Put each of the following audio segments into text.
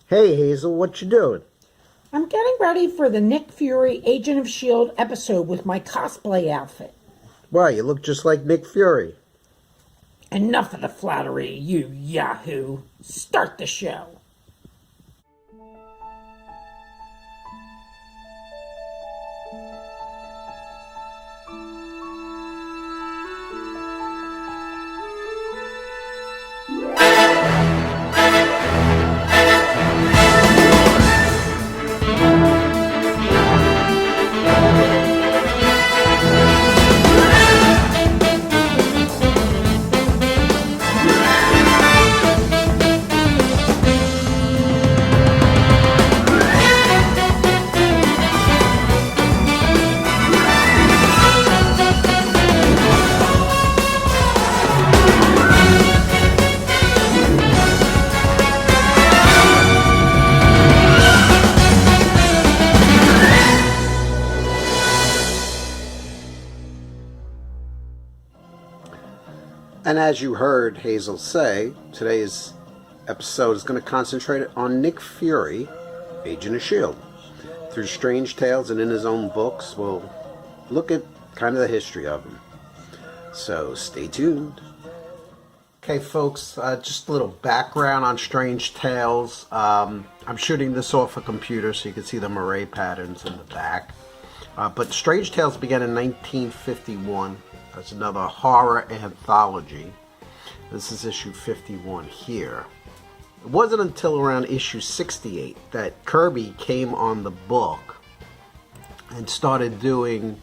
Hey Hazel, what you doing? I'm getting ready for the Nick Fury Agent of S.H.I.E.L.D. episode with my cosplay outfit. Why, you look just like Nick Fury. Enough of the flattery, you yahoo. Start the show. And as you heard Hazel say, today's episode is going to concentrate on Nick Fury, Agent of S.H.I.E.L.D. Through strange tales and in his own books, we'll look at kind of the history of him. So stay tuned. Okay, folks, just a little background on Strange Tales. I'm shooting this off a computer so you can see the moire patterns in the back. But Strange Tales began in 1951. That's another horror anthology. This is issue 51 here. It wasn't until around issue 68 that Kirby came on the book and started doing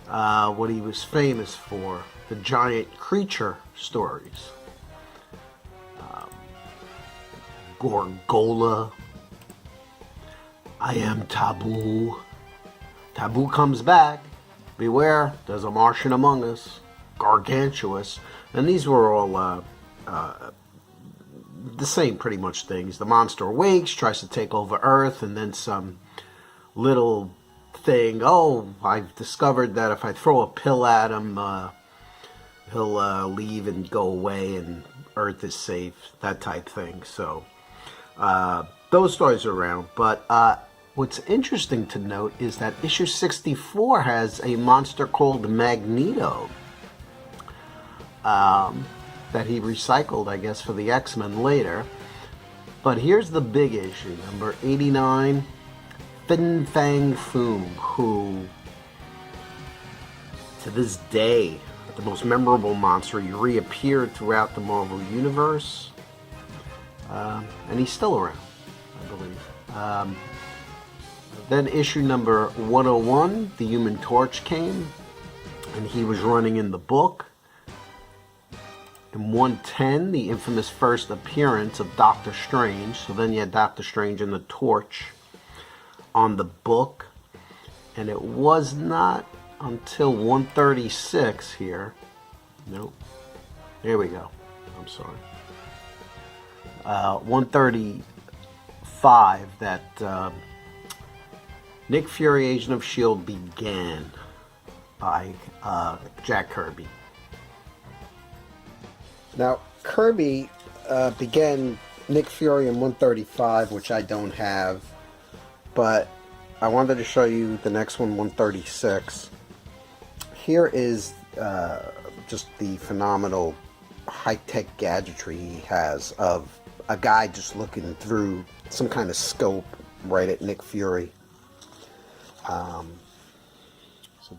what he was famous for, the giant creature stories. Gorgola, I am Taboo. Taboo comes back. Beware, there's a Martian among us. Gargantuous. And these were all the same pretty much things. The monster awakes, tries to take over Earth, and then some little thing. Oh, I've discovered that if I throw a pill at him, he'll leave and go away and Earth is safe. That type thing. So those stories are around. But what's interesting to note is that issue 64 has a monster called Magneto that he recycled, I guess, for the X-Men later. But here's the big issue, number 89, Fin Fang Foom, who, to this day, the most memorable monster. He reappeared throughout the Marvel Universe, and he's still around, I believe. Then issue number 101, the Human Torch came, and he was running in the book. In 110, the infamous first appearance of Doctor Strange. So then you had Doctor Strange and the Torch on the book. And it was not until 136 here. Nope. There we go. I'm sorry. 135 that Nick Fury, Agent of S.H.I.E.L.D. began by Jack Kirby. Now, Kirby began Nick Fury in 135, which I don't have, but I wanted to show you the next one, 136. Here is just the phenomenal high-tech gadgetry he has of a guy just looking through some kind of scope right at Nick Fury. So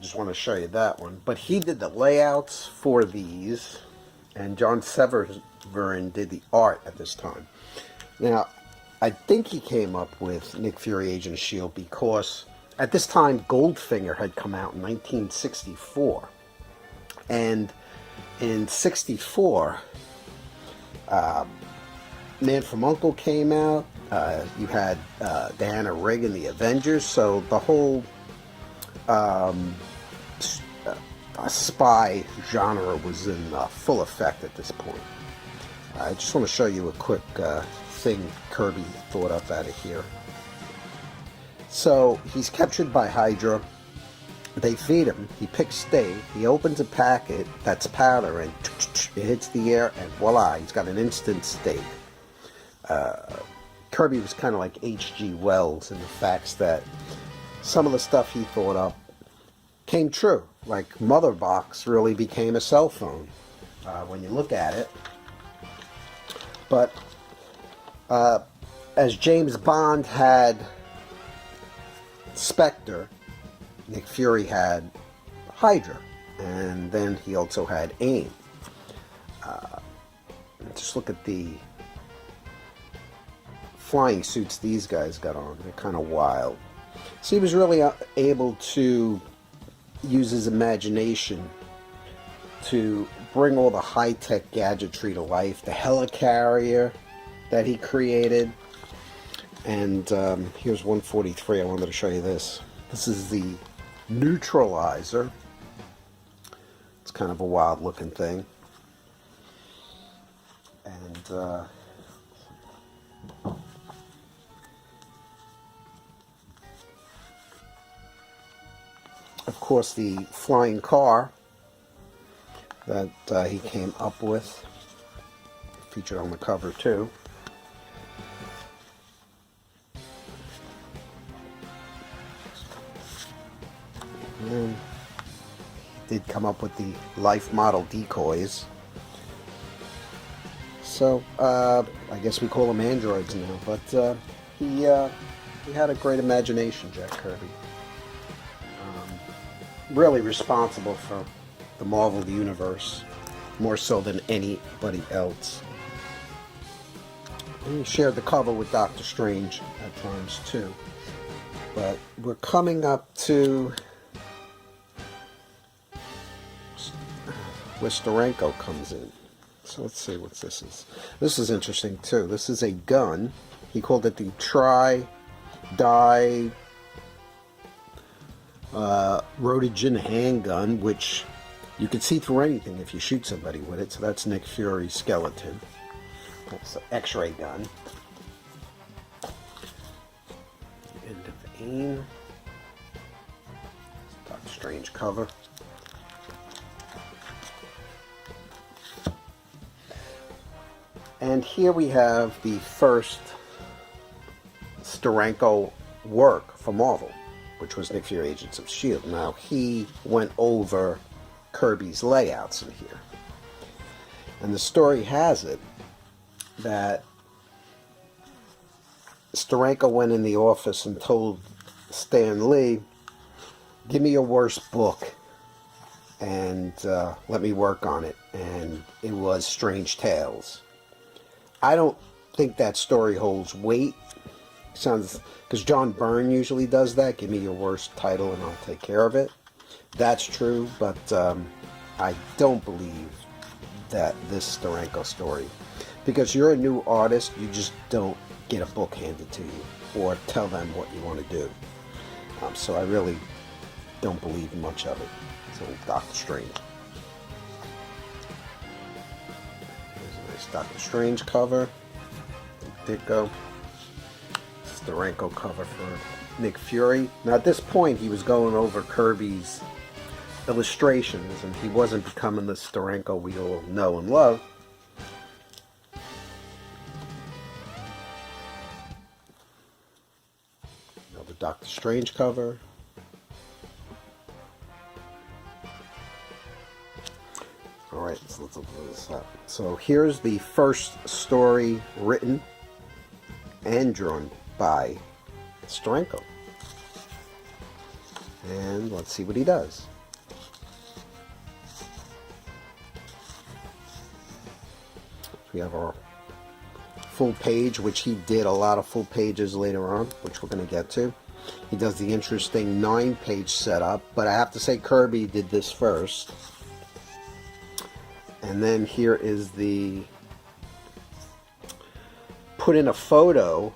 just want to show you that one. But he did the layouts for these, and John Severin did the art at this time. Now, I think he came up with Nick Fury, Agent of S.H.I.E.L.D. because at this time Goldfinger had come out in 1964. And in 64, Man from U.N.C.L.E. came out. You had Diana Rigg in the Avengers, so the whole spy genre was in full effect at this point. I just want to show you a quick thing Kirby thought up out of here. So he's captured by Hydra. They feed him. He picks steak. He opens a packet that's powder, and it hits the air, and voila, he's got an instant steak. Kirby was kind of like H.G. Wells in the facts that some of the stuff he thought up came true. Like Mother Box really became a cell phone when you look at it. But as James Bond had Spectre, Nick Fury had Hydra, and then he also had AIM. Just look at the flying suits these guys got on. They're kind of wild. So he was really able to use his imagination to bring all the high-tech gadgetry to life. The helicarrier that he created. And here's 143. I wanted to show you this. This is the neutralizer. It's kind of a wild looking thing. And of course the flying car that he came up with, featured on the cover too. And he did come up with the life model decoys. So I guess we call them androids now, but he had a great imagination, Jack Kirby. Really responsible for the Marvel universe, more so than anybody else. And he shared the cover with Doctor Strange at times too. But we're coming up to where Steranko comes in. So let's see what this is. This is interesting too. This is a gun. He called it the Tri-Die Rotogen handgun, which you can see through anything if you shoot somebody with it. So that's Nick Fury's skeleton. That's the X-ray gun. End of AIM. Doctor Strange cover. And here we have the first Steranko work for Marvel, which was Nick Fury Agents of S.H.I.E.L.D. Now, he went over Kirby's layouts in here. And the story has it that Steranko went in the office and told Stan Lee, give me your worst book and let me work on it. And it was Strange Tales. I don't think that story holds weight. Sounds, because John Byrne usually does that. Give me your worst title and I'll take care of it. That's true, but I don't believe that this Steranko story, because you're a new artist, you just don't get a book handed to you or tell them what you want to do. So I really don't believe much of it. So Doctor Strange. Here's a nice Doctor Strange cover. Ditko. Steranko cover for Nick Fury. Now at this point he was going over Kirby's illustrations and he wasn't becoming the Steranko we all know and love. Another Doctor Strange cover. Alright, so let's open this up. So here's the first story written and drawn by Steranko. And let's see what he does. We have our full page, which he did a lot of full pages later on, which we're going to get to. He does the interesting 9-page setup, but I have to say Kirby did this first. And then here is the put in a photo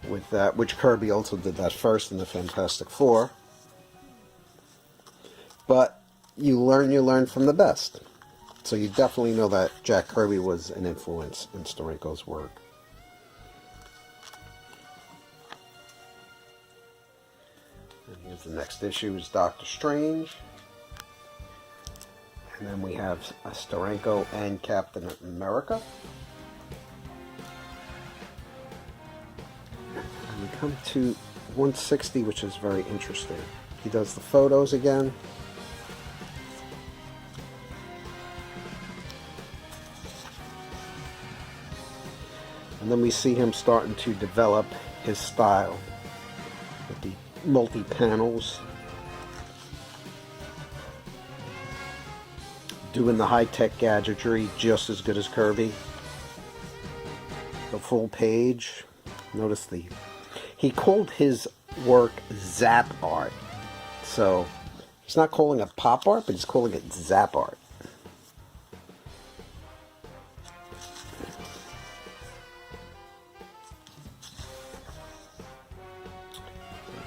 with that, which Kirby also did that first in the Fantastic Four. But you learn from the best. So you definitely know that Jack Kirby was an influence in Steranko's work. And here's the next issue, is Doctor Strange. And then we have Steranko and Captain America. come to 160, which is very interesting. He does the photos again. And then we see him starting to develop his style with the multi-panels. Doing the high-tech gadgetry just as good as Kirby. The full page. Notice he called his work zap art. So he's not calling it pop art, but he's calling it zap art.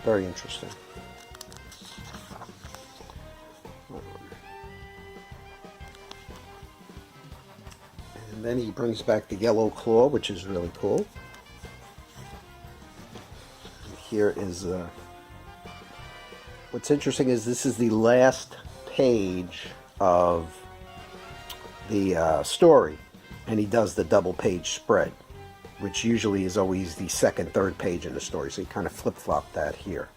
Very interesting. And then he brings back the yellow claw, which is really cool. And here is what's interesting is this is the last page of the story, and he does the double page spread, which usually is always the second, third page in the story. So he kind of flip-flopped that here.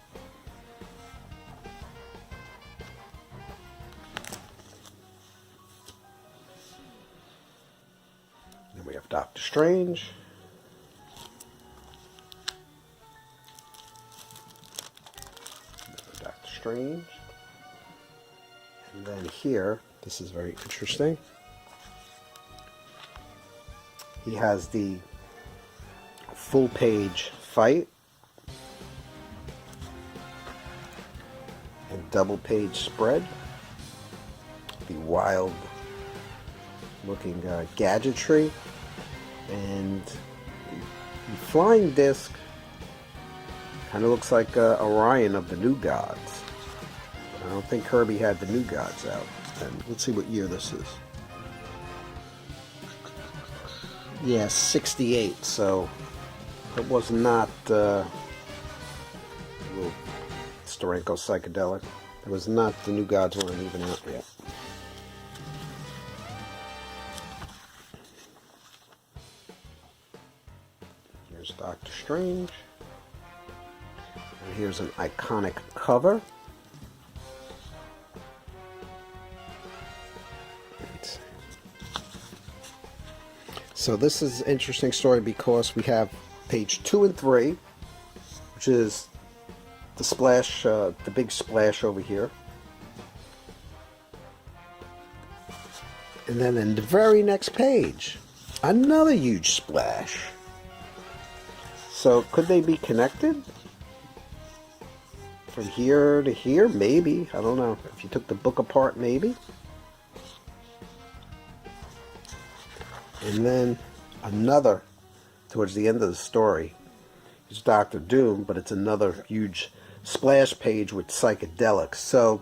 Then we have Doctor Strange. Doctor Strange. And then here, this is very interesting. He has the full page fight and double page spread, the wild looking gadgetry, and the flying disc kind of looks like Orion of the New Gods. I don't think Kirby had the New Gods out. And let's see what year this is. Yeah, 68, so it was not a little Steranko psychedelic. It was not, the New Gods weren't even out yet. Here's Doctor Strange. And here's an iconic cover. So this is an interesting story because we have page 2 and 3, which is the splash, the big splash over here. And then in the very next page, another huge splash. So could they be connected? From here to here? Maybe. I don't know. If you took the book apart, maybe. And then another, towards the end of the story, is Doctor Doom, but it's another huge splash page with psychedelics. So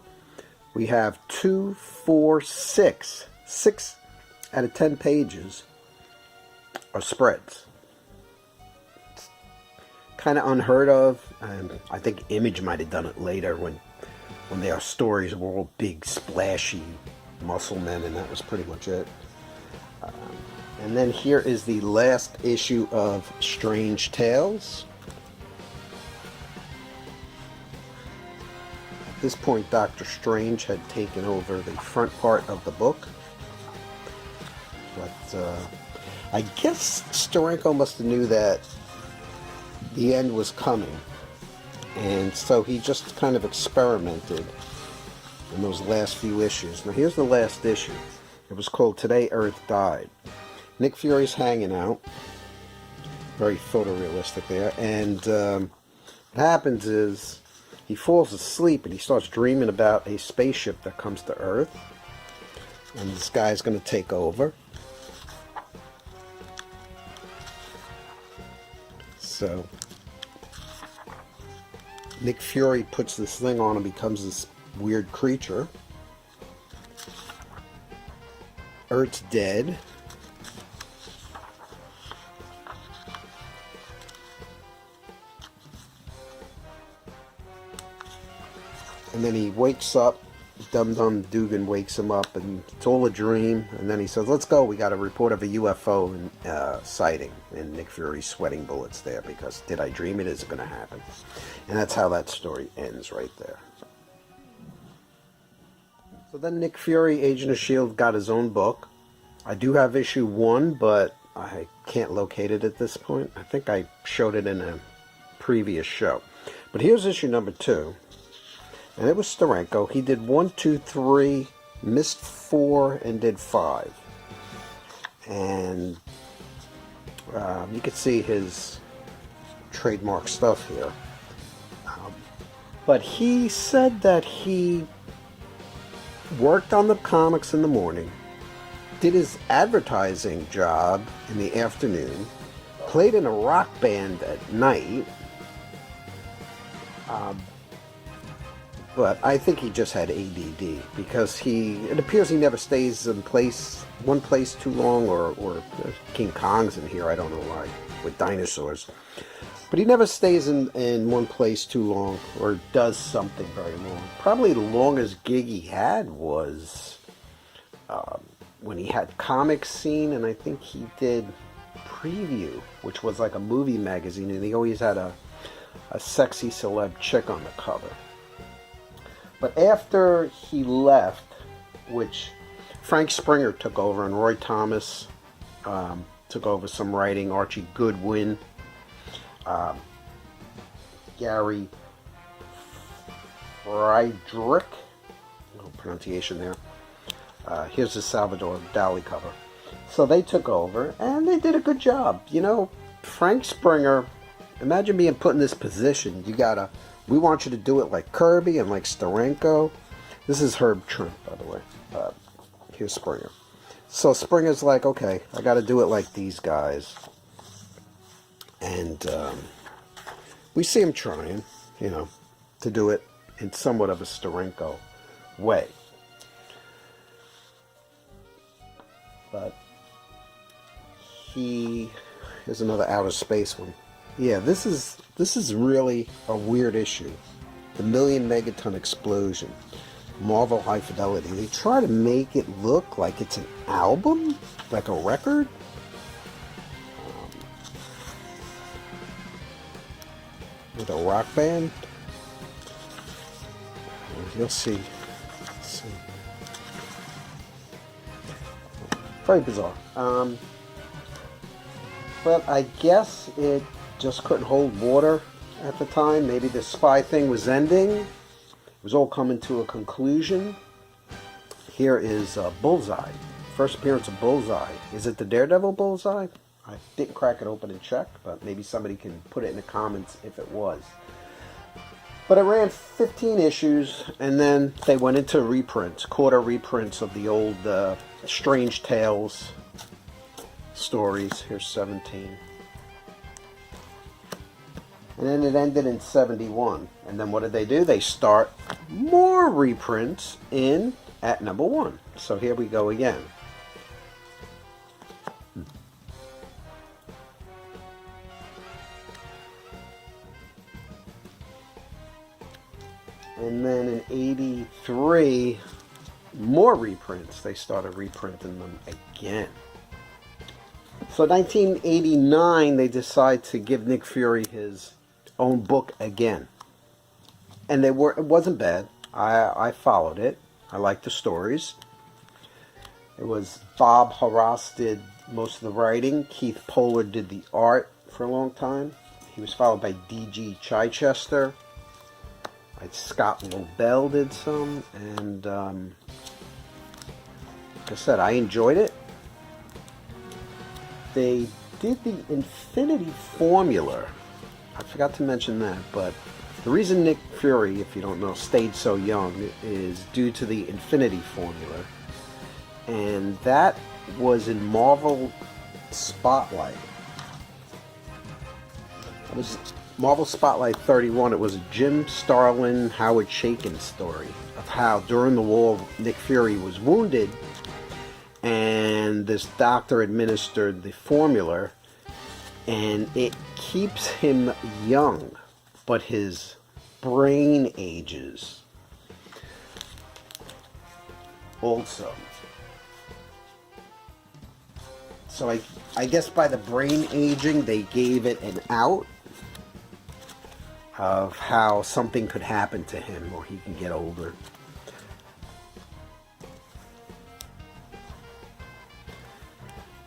we have 2, 4, 6. 6 out of 10 pages are spreads. It's kind of unheard of. And I think Image might have done it later when their stories were all big, splashy muscle men, and that was pretty much it. And then here is the last issue of Strange Tales. At this point, Doctor Strange had taken over the front part of the book. But I guess Steranko must have knew that the end was coming. And so he just kind of experimented in those last few issues. Now here's the last issue. It was called Today Earth Died. Nick Fury's hanging out. Very photorealistic there. And what happens is he falls asleep and he starts dreaming about a spaceship that comes to Earth. And this guy's going to take over. So Nick Fury puts this thing on and becomes this weird creature. Earth's dead. And then he wakes up Dum Dum Dugan wakes him up, and it's all a dream. And then he says, "Let's go. We got a report of a UFO sighting." And Nick Fury's sweating bullets there because did I dream it? Is it going to happen? And that's how that story ends right there. So then Nick Fury, Agent of S.H.I.E.L.D., got his own book. I do have issue 1, but I can't locate it at this point. I think I showed it in a previous show. But here's issue number 2. And it was Steranko. He did 1, 2, 3, missed 4, and did 5. And you can see his trademark stuff here. But he said that he worked on the comics in the morning, did his advertising job in the afternoon, played in a rock band at night, but I think he just had ADD because it appears he never stays in one place too long, or King Kong's in here, I don't know why, with dinosaurs. But he never stays in one place too long or does something very long. Probably the longest gig he had was when he had Comic Scene, and I think he did Preview, which was like a movie magazine, and he always had a sexy celeb chick on the cover. But after he left, which Frank Springer took over and Roy Thomas took over some writing, Archie Goodwin, Gary Friedrich, no pronunciation there. Here's the Salvador Dali cover. So they took over, and they did a good job. You know, Frank Springer, imagine being put in this position. We want you to do it like Kirby and like Steranko. This is Herb Trimp, by the way. Here's Springer. So Springer's like, okay, I got to do it like these guys. And we see him trying, to do it in somewhat of a Steranko way. But here's another outer space one. Yeah, this is really a weird issue. The Million Megaton Explosion. Marvel High Fidelity. They try to make it look like it's an album, like a record. With a rock band. You'll see. Very bizarre. But I guess it just couldn't hold water at the time. Maybe the spy thing was ending. It was all coming to a conclusion. Here is Bullseye. First appearance of Bullseye. Is it the Daredevil Bullseye? I didn't crack it open and check, but maybe somebody can put it in the comments if it was. But it ran 15 issues, and then they went into reprints, quarter reprints of the old Strange Tales stories. Here's 17. And then it ended in 71. And then what did they do? They start more reprints at number 1. So here we go again. And then in 83, more reprints. They started reprinting them again. So 1989, they decide to give Nick Fury his own book again. And it wasn't bad. I followed it. I liked the stories. It was Bob Harras did most of the writing. Keith Polar did the art for a long time. He was followed by D.G. Chichester. Scott Lobel did some, and like I said, I enjoyed it. They did the Infinity Formula. I forgot to mention that, but the reason Nick Fury, if you don't know, stayed so young is due to the Infinity Formula, and that was in Marvel Spotlight. It was Marvel Spotlight 31, it was a Jim Starlin, Howard Chaykin story of how during the war Nick Fury was wounded and this doctor administered the formula and it keeps him young, but his brain ages. also. So I guess by the brain aging, they gave it an out of how something could happen to him or he can get older.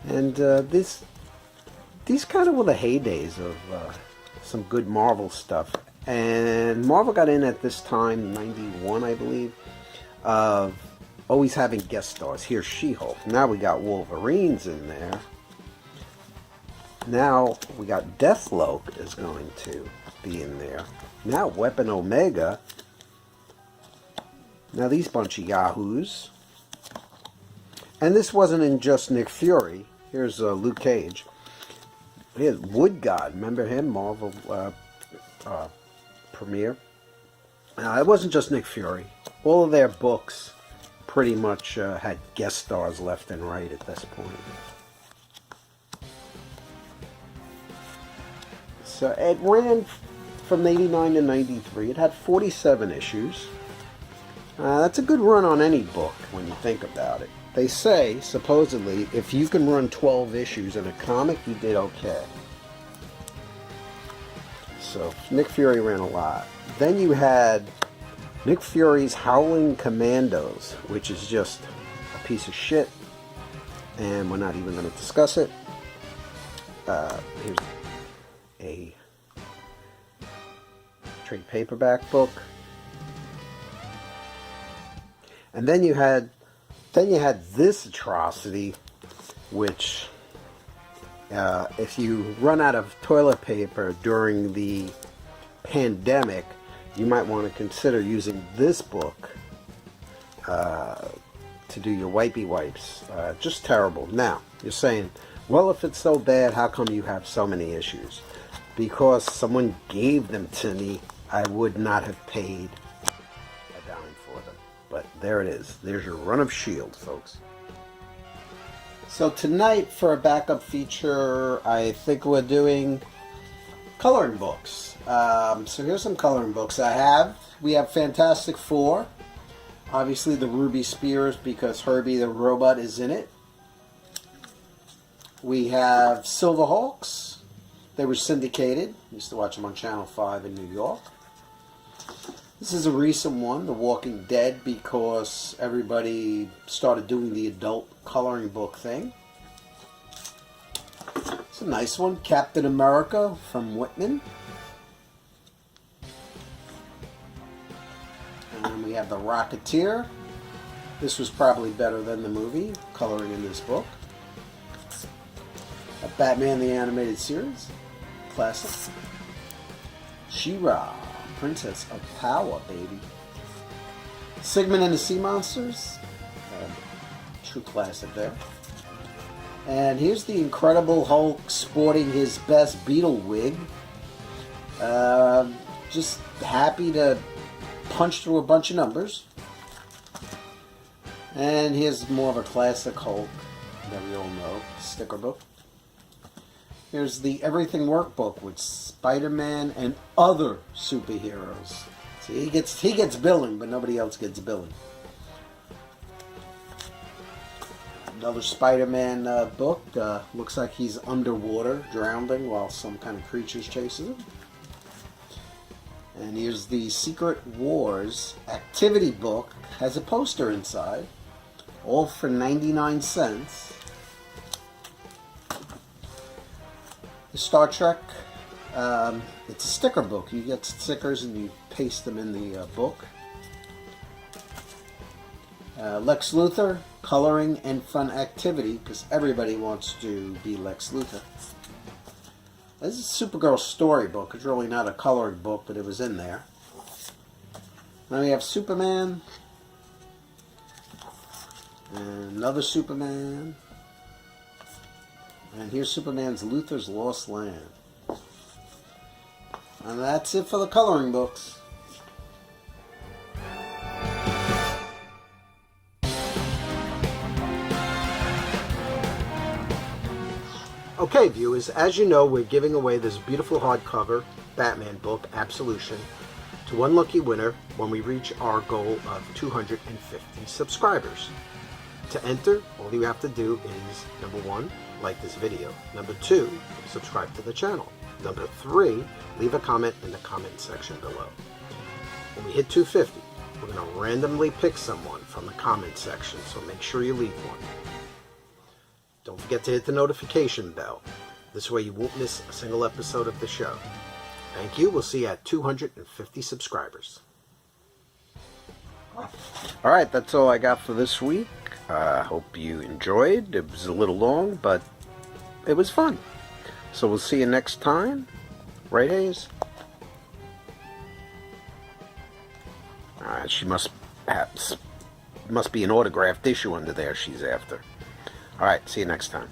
And these kind of were the heydays of some good Marvel stuff. And Marvel got in at this time, 91 I believe, of always having guest stars. Here's She-Hulk. Now we got Wolverine's in there. Now we got Deathlock is going to be in there. Now Weapon Omega. Now these bunch of yahoos. And this wasn't in just Nick Fury. Here's Luke Cage. Here's Wood God. Remember him? Marvel premiere. It wasn't just Nick Fury. All of their books pretty much had guest stars left and right at this point. So it ran from 89 to 93. It had 47 issues. That's a good run on any book when you think about it. They say, supposedly, if you can run 12 issues in a comic, you did okay. So Nick Fury ran a lot. Then you had Nick Fury's Howling Commandos, which is just a piece of shit, and we're not even going to discuss it. Here's a trade paperback book. And then you had this atrocity, which if you run out of toilet paper during the pandemic, you might want to consider using this book to do your wipey wipes. Just terrible. Now, you're saying, well, if it's so bad, how come you have so many issues? Because someone gave them to me, I would not have paid a dime for them. But there it is. There's your run of S.H.I.E.L.D., folks. So tonight, for a backup feature, I think we're doing coloring books. So here's some coloring books we have Fantastic Four. Obviously the Ruby Spears, because Herbie the Robot is in it. We have Silverhawks. They were syndicated. I used to watch them on Channel 5 in New York. This is a recent one, The Walking Dead, because everybody started doing the adult coloring book thing. It's a nice one, Captain America from Whitman. And we have The Rocketeer. This was probably better than the movie, coloring in this book. Batman the Animated Series, classic. She-Ra, Princess of Power, baby. Sigmund and the Sea Monsters, true classic there. And here's the Incredible Hulk sporting his best Beetle wig. Just happy to punch through a bunch of numbers. And here's more of a classic Hulk that we all know, sticker book. Here's the Everything Workbook with Spider-Man and other superheroes. See, he gets billing, but nobody else gets billing. Another Spider-Man book. Looks like he's underwater, drowning, while some kind of creature's chasing him. And here's the Secret Wars activity book. Has a poster inside. All for 99 cents. The Star Trek, it's a sticker book. You get stickers and you paste them in the book. Lex Luthor, coloring and fun activity, because everybody wants to be Lex Luthor. This is a Supergirl storybook. It's really not a coloring book, but it was in there. Then we have Superman. And another Superman. And here's Superman's Luthor's Lost Land. And that's it for the coloring books. Okay, viewers, as you know, we're giving away this beautiful hardcover Batman book, Absolution, to one lucky winner when we reach our goal of 250 subscribers. To enter, all you have to do is, number 1, like this video. Number 2, subscribe to the channel. Number 3, leave a comment in the comment section below. When we hit 250, we're going to randomly pick someone from the comment section, so make sure you leave one. Don't forget to hit the notification bell. This way you won't miss a single episode of the show. Thank you. We'll see you at 250 subscribers. Alright, that's all I got for this week. Hope you enjoyed. It was a little long, but it was fun. So we'll see you next time. Right, Hayes? She must be an autographed issue under there she's after. Alright, see you next time.